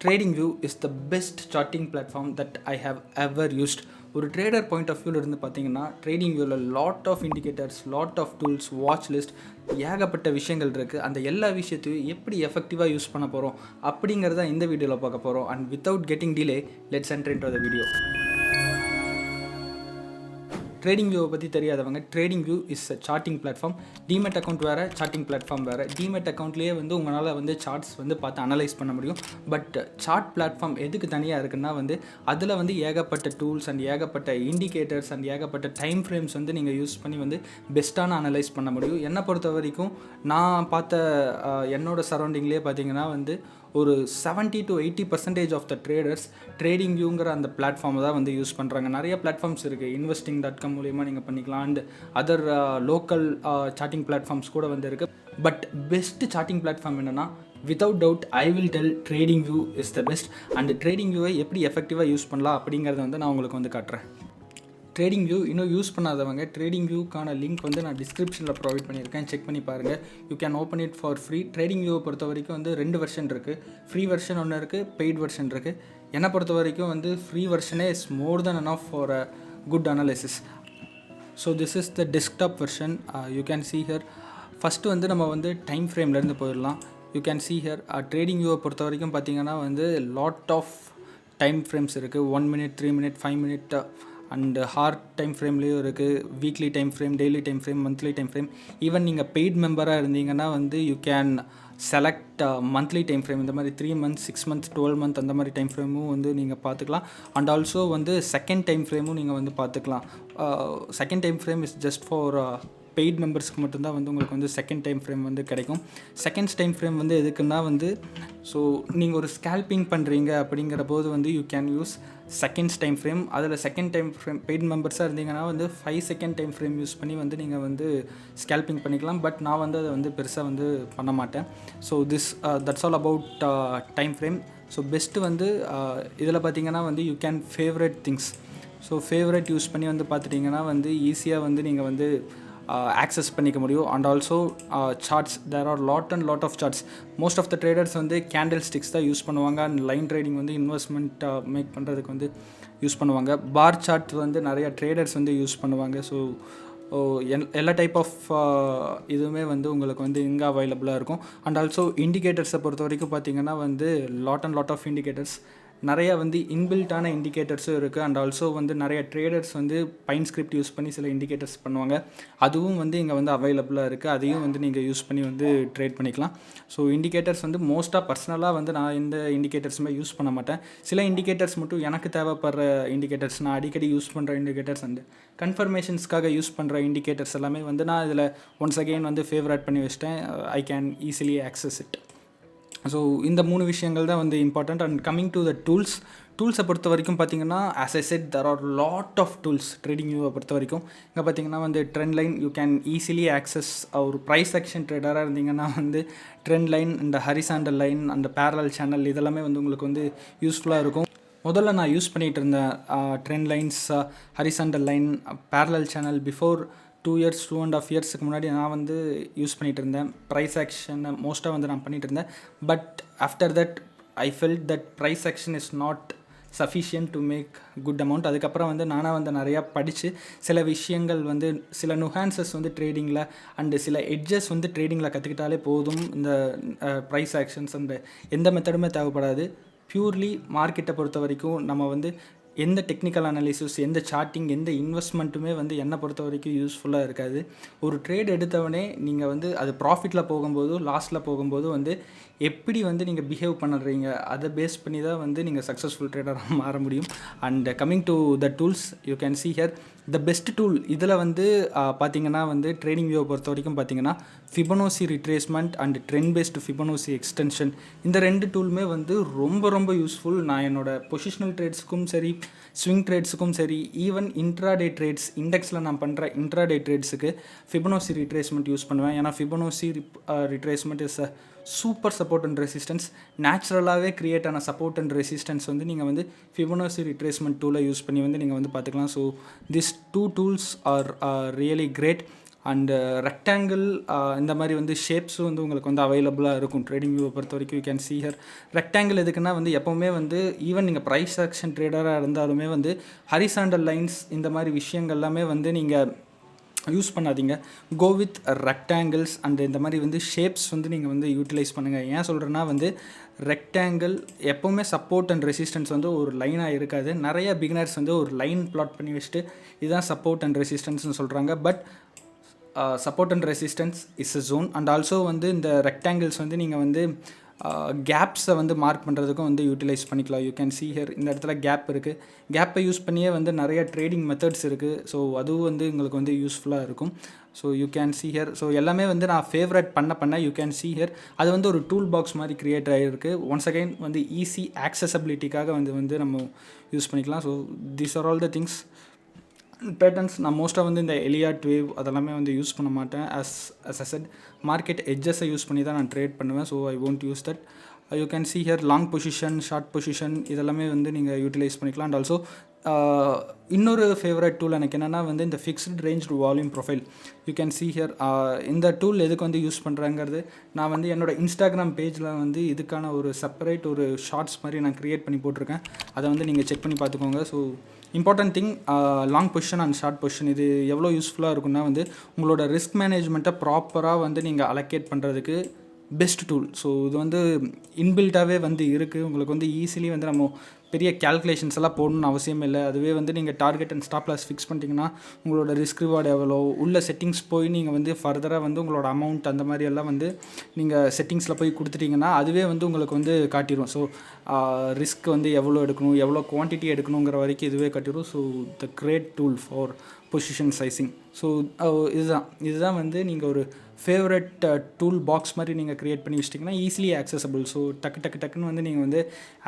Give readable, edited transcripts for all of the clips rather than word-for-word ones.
Tradingview is the best charting platform that I have ever used. ஒரு trader point of வியூவில் இருந்து பார்த்தீங்கன்னா ட்ரேடிங்வியூவில் lot of indicators, lot of tools, watch list, ஏகப்பட்ட விஷயங்கள் இருக்குது. அந்த எல்லா விஷயத்தையும் எப்படி எஃபெக்டிவாக யூஸ் பண்ண போகிறோம் அப்படிங்கிறத இந்த வீடியோவில் பார்க்க போகிறோம். And without getting delay, let's enter into the video. ட்ரேடிங்வியூவை பற்றி தெரியாதவங்க, TradingView is a charting platform. Demat account வேறு, சார்ட்டிங் பிளாட்ஃபார்ம் வேறு. டிமெட் அக்கௌண்ட்லேயே உங்களால் சார்ட்ஸ் பார்த்து அனலைஸ் பண்ண முடியும். பட் சார்ட் பிளாட்ஃபார்ம் எதுக்கு தனியாக இருக்குன்னா அதில் ஏகப்பட்ட டூல்ஸ் அண்ட் ஏகப்பட்ட இண்டிகேட்டர்ஸ் அண்ட் ஏகப்பட்ட டைம் ஃப்ரேம்ஸ் நீங்கள் யூஸ் பண்ணி பெஸ்ட்டான அனலைஸ் பண்ண முடியும். என்னை பொறுத்த வரைக்கும் நான் பார்த்த என்னோடய சரௌண்டிங்லேயே பார்த்தீங்கன்னா ஒரு 70 to 80% ஆஃப் த ட்ரேடர்ஸ் ட்ரேடிங்வியூங்கிற அந்த பிளாட்ஃபார்மை தான் யூஸ் பண்ணுறாங்க. நிறைய பிளாட்ஃபார்ம்ஸ் இருக்குது, investing.com மூலிமா நீங்கள் பண்ணிக்கலாம். And other local charting platforms கூட இருக்குது. பட் பெஸ்ட்டு சார்ட்டிங் பிளாட்ஃபார்ம் என்னென்னா, without doubt I will tell TradingView is the best. And ட்ரேடிங்வியூவை எப்படி எஃபெக்டிவாக யூஸ் பண்ணலாம் அப்படிங்கிறத நான் உங்களுக்கு காட்டுறேன். ட்ரேடிங்வியூ இன்னும் யூஸ் பண்ணாதவங்க, ட்ரேடிங்வியூக்கான லிங்க் நான் டிஸ்கிரிப்ஷனில் ப்ரொவைட் பண்ணியிருக்கேன், செக் பண்ணி பாருங்கள். You can open it for free. ட்ரேடிங்வியூவை பொறுத்த வரைக்கும் 2 வெர்ஷன் இருக்குது. ஃப்ரீ வெர்ஷன் ஒன்று இருக்குது, பெய்ட் வெர்ஷன் இருக்குது. என்னை பொறுத்த வரைக்கும் ஃப்ரீ வெர்ஷனே is more than enough for a good analysis. So this is the desktop version. You can see here. First நம்ம டைம் ஃப்ரேம்லேருந்து போயிடலாம். You can see here. ட்ரேடிங்வியூவை பொறுத்த வரைக்கும் பார்த்தீங்கன்னா லாட் ஆஃப் டைம் ஃப்ரேம்ஸ் இருக்குது. 1 minute, 3 minute, 5 minute and hard time ஃப்ரேம்லேயும் இருக்குது. Weekly time frame, daily time frame, monthly time frame. Even நீங்கள் பெய்ட் மெம்பராக இருந்தீங்கன்னா you can select monthly time frame. இந்த மாதிரி 3 months, 6 months, 12 months அந்த மாதிரி டைம் ஃப்ரேமும் நீங்கள் பார்த்துக்கலாம். அண்ட் ஆல்சோ செகண்ட் டைம் ஃப்ரேமும் நீங்கள் பார்த்துக்கலாம். Second time frame is just for paid மெம்பர்ஸ்க்கு மட்டும்தான் உங்களுக்கு செகண்ட் டைம் ஃப்ரேம் கிடைக்கும். செகண்ட் டைம் ஃப்ரேம் எதுக்குன்னா ஸோ நீங்கள் ஒரு ஸ்கேல்பிங் பண்ணுறீங்க அப்படிங்கிற போது you can use seconds time frame. அதில் செகண்ட் டைம் ஃப்ரேம் பெய்ட் மெம்பர்ஸாக இருந்தீங்கன்னா 5 second டைம் ஃப்ரேம் யூஸ் பண்ணி நீங்கள் ஸ்கேல்பிங் பண்ணிக்கலாம். பட் நான் அதை பெருசாக பண்ண மாட்டேன். So that's all about time frame. So best இதில் பார்த்தீங்கன்னா you can favourite things. So favourite use பண்ணி பார்த்துட்டிங்கன்னா ஈஸியாக நீங்கள் ஆக்சஸ் பண்ணிக்க முடியும். And also charts, there are lot of charts. Most of the traders candle sticks தான் யூஸ் பண்ணுவாங்க. And line trading investment make பண்ணுறதுக்கு யூஸ் பண்ணுவாங்க. பார் சார்ட் நிறையா ட்ரேடர்ஸ் யூஸ் பண்ணுவாங்க. ஸோ எல்லா டைப் ஆஃப் இதுவுமே உங்களுக்கு இங்கே அவைலபிளாக இருக்கும். அண்ட் ஆல்சோ இண்டிகேட்டர்ஸை பொறுத்த வரைக்கும் பார்த்தீங்கன்னா லாட் ஆஃப் இண்டிகேட்டர்ஸ், நிறையா இன்பில்ட்டான இண்டிகேட்டர்ஸும் இருக்குது. அண்ட் ஆல்சோ நிறைய ட்ரேடர்ஸ் பைன் ஸ்கிரிப்ட் யூஸ் பண்ணி சில இண்டிகேட்டர்ஸ் பண்ணுவாங்க. அதுவும் இங்கே அவைலபிளாக இருக்குது. அதையும் நீங்கள் யூஸ் பண்ணி ட்ரேட் பண்ணிக்கலாம். ஸோ இண்டிகேட்டர்ஸ் மோஸ்ட்டாக பர்சனலாக நான் இந்த இண்டிகேட்டர்ஸுமே யூஸ் பண்ண மாட்டேன். சில இண்டிகேட்டர்ஸ் மட்டும் எனக்கு தேவைப்படுற இண்டிகேட்டர்ஸ், நான் அடிக்கடி யூஸ் பண்ணுற இண்டிகேட்டர்ஸ் அண்ட் கன்ஃபர்மேஷன்ஸ்க்காக யூஸ் பண்ணுற இண்டிகேட்டர்ஸ் எல்லாமே நான் இதில் ஒன்ஸ் அகெயின் ஃபேவரட் பண்ணி வச்சிட்டேன். I can easily access it. So இந்த 3 விஷயங்கள் தான் important. And coming to the டூல்ஸை பொறுத்த வரைக்கும் பார்த்தீங்கன்னா, as I said, there are lot of tools ட்ரேடிங்வியூவை பொறுத்த வரைக்கும். இங்கே பார்த்தீங்கன்னா trend line, you can easily access. ஒரு ப்ரைஸ் ஆக்ஷன் ட்ரேடராக இருந்தீங்கன்னா ட்ரெண்ட் லைன், இந்த ஹரிசாண்டல் லைன், அந்த பேரலல் சேனல் இதெல்லாமே உங்களுக்கு யூஸ்ஃபுல்லாக இருக்கும். முதல்ல நான் யூஸ் பண்ணிகிட்டு இருந்தேன் trend lines, horizontal line, parallel channel before 2 years, 2.5 yearsக்கு முன்னாடி நான் யூஸ் பண்ணிகிட்டு இருந்தேன். ப்ரைஸ் ஆக்ஷனை மோஸ்ட்டாக நான் பண்ணிகிட்டு இருந்தேன். But after that I felt that price action is not sufficient to make good amount. அதுக்கப்புறம் நானாக நிறையா படித்து சில விஷயங்கள் சில நுஹான்சஸ் ட்ரேடிங்கில் அண்டு சில எட்ஜஸ் ட்ரேடிங்கில் கற்றுக்கிட்டாலே போதும். இந்த ப்ரைஸ் ஆக்ஷன்ஸ் அந்த எந்த மெத்தடுமே தேவைப்படாது. பியூர்லி மார்க்கெட்டை பொறுத்த வரைக்கும் நம்ம எந்த டெக்னிக்கல் அனாலிசிஸ், எந்த சார்ட்டிங், எந்த இன்வெஸ்ட்மெண்ட்டுமே என்னை பொறுத்த வரைக்கும் யூஸ்ஃபுல்லாக இருக்காது. ஒரு ட்ரேட் எடுத்தவொடனே நீங்கள் அது ப்ராஃபிட்டில் போகும்போது, லாஸில் போகும்போது எப்படி நீங்கள் பிஹேவ் பண்ணுறீங்க, அதை பேஸ் பண்ணி தான் நீங்கள் சக்ஸஸ்ஃபுல் ட்ரேடராக மாற முடியும். And coming to the tools, you can see here the best tool. இதில் பார்த்தீங்கன்னா ட்ரேடிங்வியூவை பொறுத்த வரைக்கும் பார்த்தீங்கன்னா Fibonacci retracement and trend based Fibonacci extension, இந்த 2 டூலுமே ரொம்ப யூஸ்ஃபுல். நான் என்னோடய பொசிஷனல் ட்ரேட்ஸுக்கும் சரி, ஸ்விங் ட்ரேட்ஸுக்கும் சரி, ஈவன் இன்ட்ராடே ட்ரேட்ஸ், இண்டெக்ஸில் நான் பண்ணுற இன்ட்ராடே ட்ரேட்ஸுக்கு ஃபிபனோசி ரிட்ரேஸ்மெண்ட் யூஸ் பண்ணுவேன். ஏன்னா Fibonacci retracement is a super support and resistance. நேச்சுரலாகவே க்ரியேட் ஆன சப்போர்ட் அண்ட் ரெசிஸ்டன்ஸ் நீங்கள் ஃபிபனோசி ரிட்ரேஸ்மெண்ட் டூலை யூஸ் பண்ணி நீங்கள் பார்த்துக்கலாம். So this 2 tools are really great. And rectangle இந்த மாதிரி வந்து ஷேப்ஸும் வந்து உங்களுக்கு வந்து அவைலபிளாக இருக்கும் ட்ரேடிங் வியூவை பொறுத்த வரைக்கும். You can see here rectangle எதுக்குன்னா வந்து எப்போவுமே வந்து ஈவன் நீங்கள் ப்ரைஸ் ஆக்ஷன் ட்ரேடராக இருந்தாலுமே வந்து ஹரிசாண்டல் லைன்ஸ் இந்த மாதிரி விஷயங்கள் எல்லாமே வந்து நீங்கள் யூஸ் பண்ணாதீங்க. கோ வித் ரெக்டாங்கிள்ஸ் அண்ட் இந்த மாதிரி வந்து ஷேப்ஸ் வந்து நீங்கள் வந்து யூட்டிலைஸ் பண்ணுங்கள். ஏன் சொல்கிறேன்னா வந்து ரெக்டாங்கிள் எப்போவுமே சப்போர்ட் அண்ட் ரெசிஸ்டன்ஸ் வந்து ஒரு லைனாக இருக்காது. நிறைய பிகினர்ஸ் வந்து ஒரு லைன் பிளாட் பண்ணி வச்சுட்டு இதுதான் சப்போர்ட் அண்ட் ரெசிஸ்டன்ஸ்னு சொல்கிறாங்க. But support and resistance is a zone. And also வந்து இந்த ரெக்டாங்கிள்ஸ் வந்து நீங்கள் வந்து கேப்ஸை வந்து மார்க் பண்ணுறதுக்கும் வந்து யூட்டிலைஸ் பண்ணிக்கலாம். யூ கேன் see here இந்த இடத்துல கேப் இருக்குது. கேப்பை யூஸ் பண்ணியே வந்து நிறைய ட்ரேடிங் மெத்தட்ஸ் இருக்குது. ஸோ அதுவும் வந்து உங்களுக்கு வந்து யூஸ்ஃபுல்லாக இருக்கும். So you can see here so எல்லாமே வந்து நான் ஃபேவரட் பண்ண யூ கேன் see here அது வந்து ஒரு டூல் பாக்ஸ் மாதிரி க்ரியேட் ஆகிருக்கு. ஒன்ஸ் அகைன் வந்து ஈஸி ஆக்சசபிலிட்டிக்காக வந்து நம்ம யூஸ் பண்ணிக்கலாம். So these are all the things. Patterns நான் மோஸ்ட்டாக வந்து இந்த எலியாட் வேவ் அதெல்லாமே வந்து யூஸ் பண்ண மாட்டேன். அஸ் அ செட் மார்க்கெட் எட்ஜஸை யூஸ் பண்ணி தான் நான் ட்ரேட் பண்ணுவேன். So I won't use that. You can see here long position, short position இதெல்லாமே வந்து நீங்கள் யூட்டிலைஸ் பண்ணிக்கலாம். அண்ட் ஆல்சோ இன்னொரு ஃபேவரட் டூல் எனக்கு என்னென்னா வந்து இந்த fixed range volume profile. You can see here இந்த டூல் எதுக்கு வந்து யூஸ் பண்ணுறேங்கிறது நான் வந்து என்னோடய இன்ஸ்டாகிராம் பேஜில் வந்து இதுக்கான ஒரு செப்பரேட் ஒரு ஷார்ட்ஸ் மாதிரி நான் க்ரியேட் பண்ணி போட்டிருக்கேன். அதை வந்து நீங்கள் செக் பண்ணி பார்த்துக்கோங்க. So important thing long position and short position இது எவ்வளோ யூஸ்ஃபுல்லாக இருக்குன்னா வந்து உங்களோட ரிஸ்க் மேனேஜ்மெண்ட்டை ப்ராப்பராக வந்து நீங்கள் அலோகேட் பண்ணுறதுக்கு பெஸ்ட் டூல். ஸோ இது வந்து இன்பில்ட்டாகவே வந்து இருக்குது. உங்களுக்கு வந்து ஈஸிலி வந்து நம்ம பெரிய கேல்குலேஷன்ஸ் எல்லாம் போடணும்னு அவசியம் இல்லை. அதுவே வந்து நீங்கள் target and stop loss fix பண்ணிட்டீங்கன்னா உங்களோட ரிஸ்க் ரிவார்டு எவ்வளோ உள்ள செட்டிங்ஸ் போய் நீங்கள் வந்து ஃபர்தராக வந்து உங்களோட அமௌண்ட் அந்த மாதிரி எல்லாம் வந்து நீங்கள் செட்டிங்ஸில் போய் கொடுத்துட்டிங்கன்னா அதுவே வந்து உங்களுக்கு வந்து காட்டிடும். ஸோ ரிஸ்க் வந்து எவ்வளோ எடுக்கணும், எவ்வளோ குவான்டிட்டி எடுக்கணுங்கிற வரைக்கும் இதுவே காட்டிடும். So the great tool for position sizing. So இதுதான் வந்து நீங்கள் ஒரு ஃபேவரட் டூல் பாக்ஸ் மாதிரி நீங்கள் க்ரியேட் பண்ணி வச்சிட்டிங்கன்னா ஈஸிலி ஆக்சசபிள். ஸோ டக்குன்னு வந்து நீங்கள் வந்து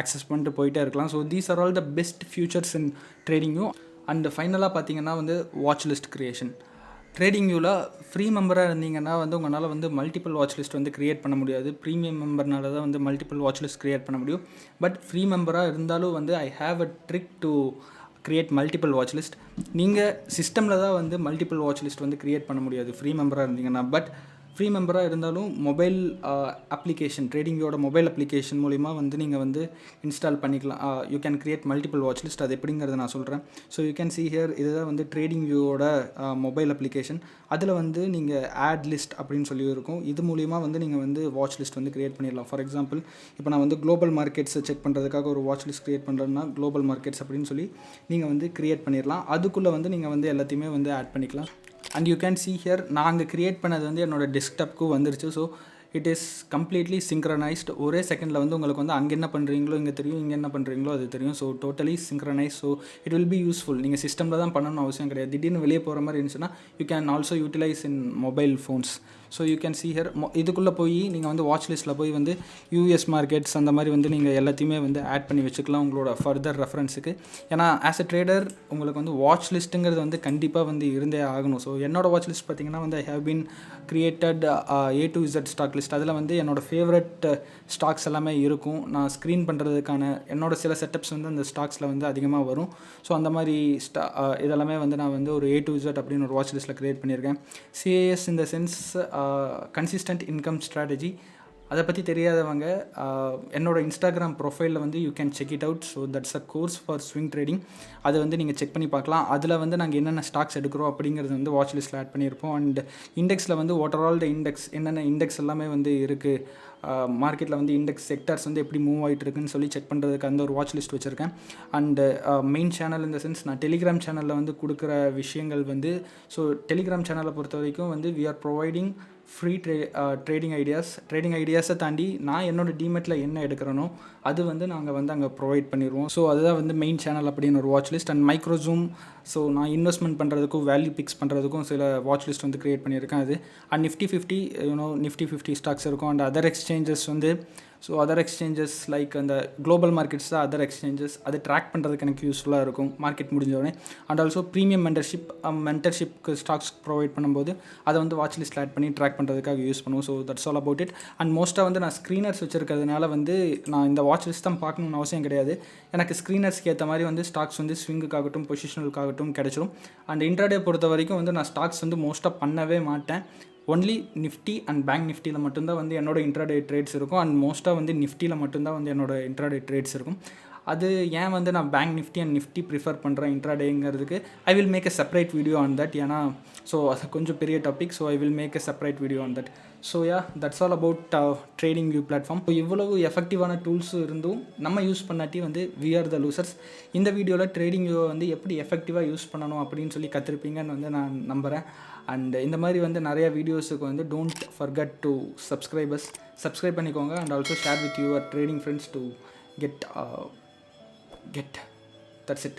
ஆக்சஸ் பண்ணிட்டு போயிட்டே இருக்கலாம். So these are all the best features in TradingView. And ஃபைனலாக பார்த்தீங்கன்னா வந்து வாட்ச் லிஸ்ட் க்ரியேஷன். ட்ரேடிங்வியூவில் ஃப்ரீ மெம்பராக இருந்தீங்கன்னா வந்து உங்களால் வந்து மல்டிபிள் வாட்ச் லிஸ்ட் வந்து க்ரியேட் பண்ண முடியாது. ப்ரீமியம் மெம்பர்னால தான் வந்து மல்டிபிள் வாட்ச் லிஸ்ட் க்ரியேட் பண்ண முடியும். பட் ஃப்ரீ மெம்பராக இருந்தாலும் வந்து I have a trick to create multiple watch list. நீங்கள் சிஸ்டமில் தான் வந்து மல்டிபிள் வாட்ச் லிஸ்ட் வந்து க்ரியேட் பண்ண முடியாது ஃப்ரீ மெம்பராக இருந்தீங்கன்னா. பட் ஃப்ரீ மெம்பராக இருந்தாலும் மொபைல் அப்ளிகேஷன் ட்ரேடிங்கோட மொபைல் அப்ளிகேஷன் மூலிமா வந்து நீங்கள் வந்து இன்ஸ்டால் பண்ணிக்கலாம். You can create multiple watch list. அது எப்படிங்கிறத நான் சொல்கிறேன். So you can see here இதுதான் வந்து ட்ரேடிங்வியூவோட மொபைல் அப்ளிகேஷன். அதில் வந்து நீங்கள் ஆட் லிஸ்ட் அப்படின்னு சொல்லி இருக்கும். இது மூலிமா வந்து நீங்கள் வந்து வாட்ச் லிஸ்ட் வந்து க்ரியேட் பண்ணிடலாம். ஃபார் எக்ஸாம்பிள் இப்போ நான் வந்து குளோபல் மார்க்கெட்ஸை செக் பண்ணுறதுக்காக ஒரு வாட்ச் லிஸ்ட் க்ரியேட் பண்ணுறேன்னா குளோபல் மார்க்கெட்ஸ் அப்படின்னு சொல்லி நீங்கள் வந்து க்ரியேட் பண்ணிடலாம். அதுக்குள்ளே வந்து நீங்கள் வந்து எல்லாத்தையுமே வந்து ஆட் பண்ணிக்கலாம். And you can see here நாங்கள் க்ரியேட் பண்ணது வந்து என்னோடய டெஸ்க்டாப்க்கு வந்துருச்சு. So it is completely synchronised. ஒரே செகண்டில் வந்து உங்களுக்கு வந்து அங்கே என்ன பண்ணுறீங்களோ இங்கே தெரியும், இங்கே என்ன பண்ணுறீங்களோ அது தெரியும். So totally synchronise. So it will be useful. நீங்கள் சிஸ்டமில் தான் பண்ணணும்னு அவசியம் கிடையாது. திடீர்னு வெளியே போகிற மாதிரி இருந்துச்சுன்னா you can also utilise in mobile phones. So you can see here இதுக்குள்ளே போய் நீங்கள் வந்து வாட்ச் லிஸ்ட்டில் போய் வந்து யூஎஸ் மார்க்கெட்ஸ் அந்த மாதிரி வந்து நீங்கள் எல்லாத்தையுமே வந்து ஆட் பண்ணி வச்சுக்கலாம் உங்களோட ஃபர்தர் ரெஃபரன்ஸுக்கு. ஏன்னா ஆஸ் எ ட்ரேடர் உங்களுக்கு வந்து வாட்ச் லிஸ்ட்டுங்கிறது வந்து கண்டிப்பாக வந்து இருந்தே ஆகணும். ஸோ என்னோடய வாட்ச் லிஸ்ட் பார்த்திங்கன்னா வந்து I have been created A to Z stock list. அதில் வந்து என்னோடய ஃபேவரட் ஸ்டாக்ஸ் எல்லாமே இருக்கும். நான் ஸ்க்ரீன் பண்ணுறதுக்கான என்னோடய சில செட்டப்ஸ் வந்து அந்த ஸ்டாக்ஸில் வந்து அதிகமாக வரும். ஸோ அந்த மாதிரி இதெல்லாமே வந்து நான் வந்து ஒரு A to Z அப்படின்னு ஒரு வாட்ச் லிஸ்ட்டில் க்ரியேட் பண்ணியிருக்கேன். CAS இந்த சென்ஸ் கன்சிஸ்டன்ட் இன்கம் ஸ்ட்ராட்டஜி. அதை பற்றி தெரியாதவங்க என்னோட இன்ஸ்டாகிராம் ப்ரொஃபைலில் வந்து you can check it out. So that's a course for swing trading. அதை வந்து நீங்கள் செக் பண்ணி பார்க்கலாம். அதில் வந்து நாங்கள் என்னென்ன ஸ்டாக்ஸ் எடுக்கிறோம் அப்படிங்கிறது வந்து வாட்ச் லிஸ்ட்டில் ஆட் பண்ணியிருப்போம். அண்ட் இண்டெக்ஸில் வந்து what are all the index என்னென்ன இண்டெக்ஸ் எல்லாமே வந்து இருக்குது, மார்க்கெட்டில் வந்து இண்டெக்ஸ் செக்டர்ஸ் வந்து எப்படி மூவ் ஆகிட்டு இருக்குன்னு சொல்லி செக் பண்ணுறதுக்கு அந்த ஒரு வாட்ச் லிஸ்ட் வச்சுருக்கேன். அண்டு மெயின் சேனல் இந்த சென்ஸ் நான் டெலிகிராம் சேனலில் வந்து கொடுக்குற விஷயங்கள் வந்து ஸோ டெலிகிராம் சேனலை பொறுத்த வரைக்கும் வந்து we are providing free trading ஐடியாஸை தாண்டி நான் என்னோடய டிமெட்டில் என்ன எடுக்கிறேனோ அது வந்து நாங்கள் வந்து அங்கே ப்ரொவைட் பண்ணிடுவோம். ஸோ அதுதான் வந்து மெயின் சேனல் அப்படின்னு ஒரு watch list. And micro zoom. So நான் இன்வெஸ்ட்மெண்ட் பண்ணுறதுக்கும் வேல்யூ பிக்ஸ் பண்ணுறதுக்கும் சில வாட்ச் லிஸ்ட் வந்து க்ரியேட் பண்ணியிருக்கேன். அது அண்ட் நிஃப்டி 50 நிஃப்டி 50 ஸ்டாக்ஸ் இருக்கும். அண்ட் அதர் எக்ஸ்சேஞ்சஸ் வந்து ஸோ அதர் எக்ஸ்சேஞ்சஸ் லைக் அந்த குளோபல் மார்க்கெட்ஸ் தான் அதர் எக்ஸ்சேஞ்சஸ், அதை ட்ராக் பண்ணுறதுக்கு எனக்கு யூஸ்ஃபுல்லாக இருக்கும் மார்க்கெட் முடிஞ்சோடனே. அண்ட் ஆல்சோ ப்ரீமியம் மென்டர்ஷிப்க்கு ஸ்டாக்ஸ் ப்ரொவைட் பண்ணும்போது அதை வந்து வாட்ச் லிஸ்ட்டில் ஆட் பண்ணி ட்ராக் பண்ணுறதுக்காக யூஸ் பண்ணுவோம். So that's all about it. And மோஸ்ட்டாக வந்து நான் ஸ்க்ரீனர்ஸ் வச்சுருக்கிறதுனால வந்து நான் இந்த வாட்ச் லிஸ்ட் தான் பார்க்கணுன்னு அவசியம் கிடையாது. எனக்கு ஸ்க்ரீனர்ஸ்க்கு ஏற்ற மாதிரி வந்து ஸ்டாக்ஸ் வந்து ஸ்விங்குக்காகட்டும் பொசிஷனலுக்காகட்டும் கிடச்சிரும். அண்ட் இன்ட்ராடே பொறுத்த வரைக்கும் வந்து நான் ஸ்டாக்ஸ் வந்து மோஸ்ட்டாக பண்ணவே மாட்டேன். ஒன்லி நிஃப்டி அண்ட் பேங்க் நிஃப்டியில் மட்டும்தான் வந்து என்னோட இன்ட்ராடே ட்ரேட்ஸ் இருக்கும். அண்ட் மோஸ்ட்டாக வந்து நிஃப்டியில் மட்டும்தான் வந்து என்னோட இன்ட்ராடே ட்ரேட்ஸ் இருக்கும். அது ஏன் வந்து நான் bank Nifty and Nifty prefer பண்ணுறேன் இன்ட்ராடேங்கிறதுக்கு I will make a separate video on that. ஏன்னா ஸோ அது கொஞ்சம் பெரிய topic. So I will make a separate video on that. So that's all about trading view platform. So இவ்வளவு எஃபெக்டிவான டூல்ஸ் இருந்தும் நம்ம யூஸ் பண்ணாட்டி வந்து வி ஆர் த லூசர்ஸ். இந்த வீடியோவில் ட்ரேடிங் வியூவை வந்து எப்படி எஃபெக்டிவாக யூஸ் பண்ணணும் அப்படின்னு சொல்லி கற்றுருப்பீங்கன்னு வந்து நான் நம்புகிறேன். அண்ட் இந்த மாதிரி வந்து நிறைய வீடியோஸுக்கு வந்து டோன்ட் ஃபர்கெட் டு சப்ஸ்கிரைப் பண்ணிக்கோங்க. And also share with your trading friends to get that's it.